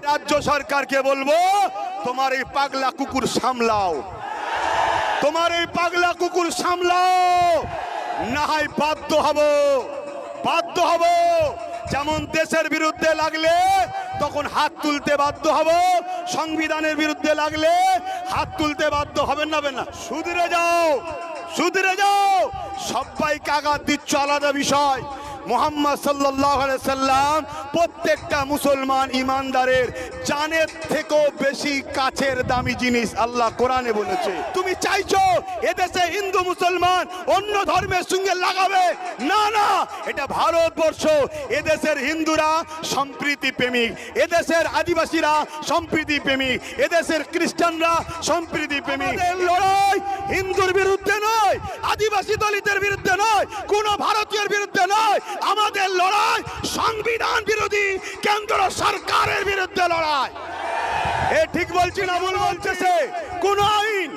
রাজ্য সরকারকে বলবো, তোমার এই পাগলা কুকুর সামলাও, তোমার এই পাগলা কুকুর সামলাও, না হয় বাধ্য হব। যেমন দেশের বিরুদ্ধে লাগলে তখন হাত তুলতে বাধ্য হব, সংবিধানের বিরুদ্ধে লাগলে হাত তুলতে বাধ্য হবেন না? শুধরে যাও। সবাইকে আঘাত দিচ্ছ আলাদা বিষয়। মুহাম্মদ সাল্লাল্লাহু আলাইহি সাল্লাম প্রত্যেকটা মুসলমান ইমানদারের জানের থেকেও বেশি কাছের দামি জিনিস আল্লাহ কোরআনে বলেছে। তুমি চাইছো এদেশে হিন্দু মুসলমান অন্য ধর্মের সঙ্গে লাগাবে? না, এটা ভারতবর্ষ। এদেশের হিন্দুরা সম্প্রীতি প্রেমিক, এদেশের আদিবাসীরা সম্প্রীতি প্রেমিক, এদেশের খ্রিস্টানরা সম্প্রীতি প্রেমিক। লড়াই হিন্দুর বিরুদ্ধে নয়, আদিবাসী দলিতের বিরুদ্ধে নয়, কোন ভারতীয়ের বিরুদ্ধে নয়। আমাদের লড়াই সংবিধান বিরোধী কেন্দ্র সরকারের বিরুদ্ধে লড়াই। এ ঠিক বলছি না ভুল বলছে? সে কোন আইন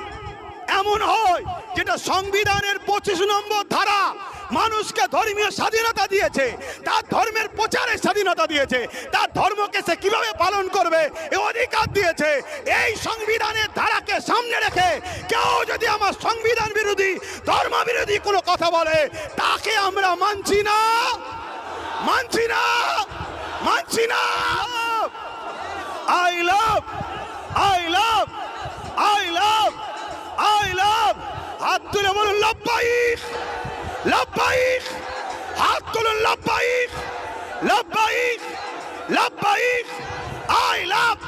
এমন হয় যেটা সংবিধানের 25 নম্বর ধারা মানুষকে ধর্মীয় স্বাধীনতা দিয়েছে, তার ধর্মের প্রচারের স্বাধীনতা দিয়েছে, তার ধর্মকে সে কিভাবে পালন করবে এ অধিকার দিয়েছে। এই সংবিধানের ধারাকে সামনে রেখে কেউ যদি আমার সংবিধান বিরোধী ধর্ম বিরোধী কোনো কথা বলে, তাকে আমরা মানছি না। I love হাত তুলে বলুন লব্বাইক, হাত তুলুন লব্বাইক। I love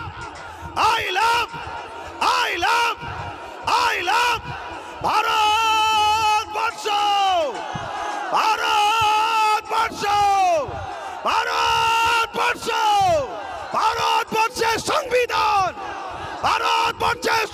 ভারতবর্ষ, ভারতবর্ষের সংবিধান, ভারতবর্ষের